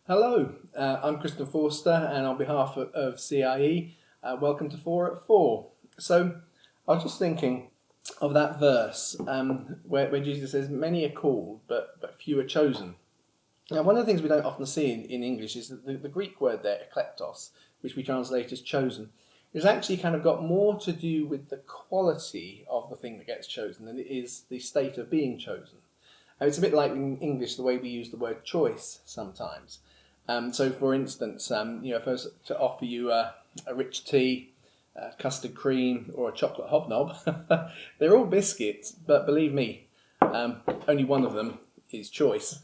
Hello, I'm Chris Forster, and on behalf of CIE, welcome to 4 at 4. So, I was just thinking of that verse where Jesus says, "Many are called, but few are chosen." Now, one of the things we don't often see in English is that the Greek word there, ekleptos, which we translate as chosen, is actually kind of got more to do with the quality of the thing that gets chosen than it is the state of being chosen. It's a bit like in English the way we use the word choice sometimes. So, for instance, if I was to offer you a rich tea, custard cream, or a chocolate hobnob, they're all biscuits, but believe me, only one of them is choice.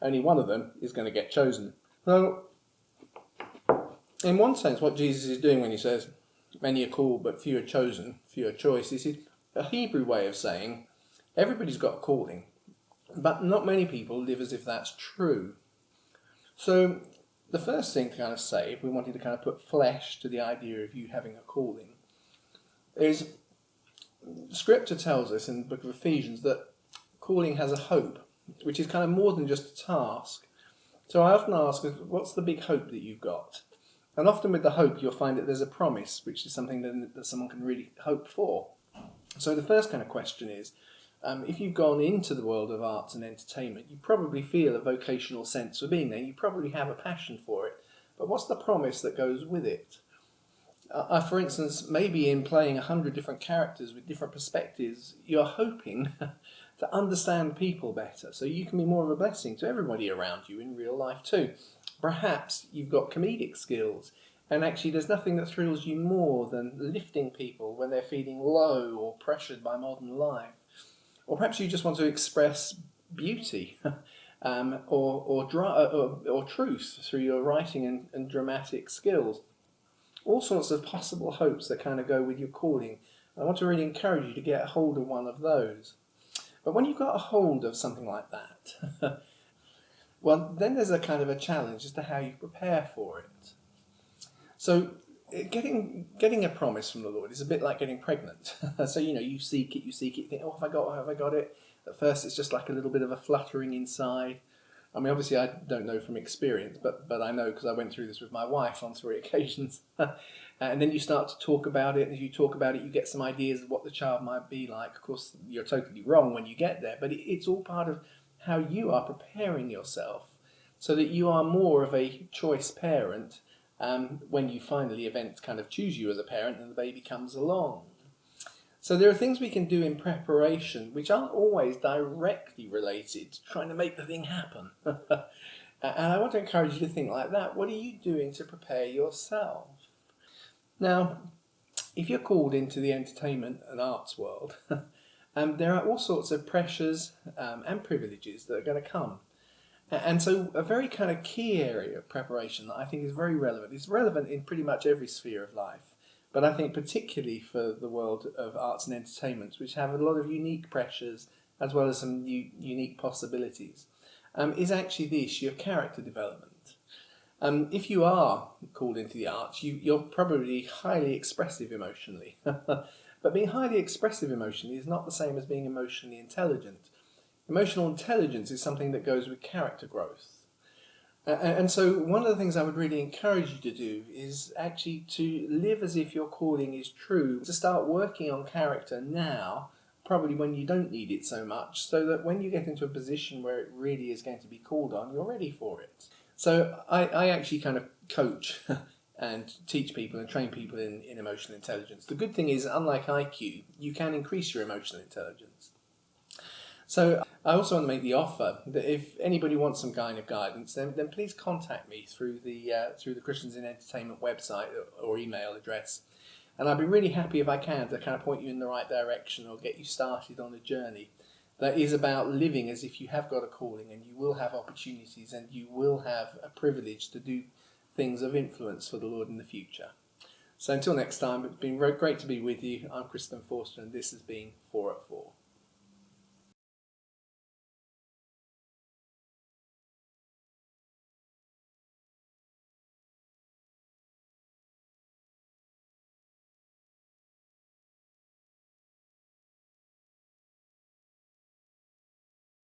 Only one of them is going to get chosen. So, in one sense, what Jesus is doing when he says, "Many are called, but few are chosen," few are choice, is a Hebrew way of saying everybody's got a calling, but not many people live as if that's true. So the first thing to kind of say, if we wanted to kind of put flesh to the idea of you having a calling, is Scripture tells us in the book of Ephesians that calling has a hope, which is kind of more than just a task. So I often ask, what's the big hope that you've got? And often with the hope, you'll find that there's a promise, which is something that someone can really hope for. So the first kind of question is, if you've gone into the world of arts and entertainment, you probably feel a vocational sense for being there. You probably have a passion for it. But what's the promise that goes with it? For instance, maybe in playing 100 different characters with different perspectives, you're hoping to understand people better, so you can be more of a blessing to everybody around you in real life too. Perhaps you've got comedic skills, and actually there's nothing that thrills you more than lifting people when they're feeling low or pressured by modern life. Or perhaps you just want to express beauty or truth through your writing and dramatic skills. All sorts of possible hopes that kind of go with your calling. I want to really encourage you to get a hold of one of those. But when you've got a hold of something like that, well, then there's a kind of a challenge as to how you prepare for it. So getting a promise from the Lord is a bit like getting pregnant. So, you seek it, you think, oh, have I got it? At first, it's just like a little bit of a fluttering inside. I mean, obviously, I don't know from experience, but I know because I went through this with my wife on 3 occasions. And then you start to talk about it, and as you talk about it, you get some ideas of what the child might be like. Of course, you're totally wrong when you get there, but it's all part of how you are preparing yourself so that you are more of a choice parent when you finally events kind of choose you as a parent and the baby comes along. So there are things we can do in preparation which aren't always directly related to trying to make the thing happen. And I want to encourage you to think like that. What are you doing to prepare yourself? Now, if you're called into the entertainment and arts world, there are all sorts of pressures and privileges that are going to come. And so a very kind of key area of preparation that I think is very relevant, it's relevant in pretty much every sphere of life, but I think particularly for the world of arts and entertainment, which have a lot of unique pressures as well as some unique possibilities, is actually the issue of character development. If you are called into the arts, you're probably highly expressive emotionally. But being highly expressive emotionally is not the same as being emotionally intelligent. Emotional intelligence is something that goes with character growth. And so one of the things I would really encourage you to do is actually to live as if your calling is true, to start working on character now, probably when you don't need it so much, so that when you get into a position where it really is going to be called on, you're ready for it. So I actually kind of coach and teach people and train people in emotional intelligence. The good thing is, unlike IQ, you can increase your emotional intelligence. So I also want to make the offer that if anybody wants some kind of guidance, then please contact me through the Christians in Entertainment website or email address. And I'd be really happy if I can to kind of point you in the right direction or get you started on a journey that is about living as if you have got a calling and you will have opportunities and you will have a privilege to do things of influence for the Lord in the future. So until next time, it's been great to be with you. I'm Chris Forster and this has been 4 at 4.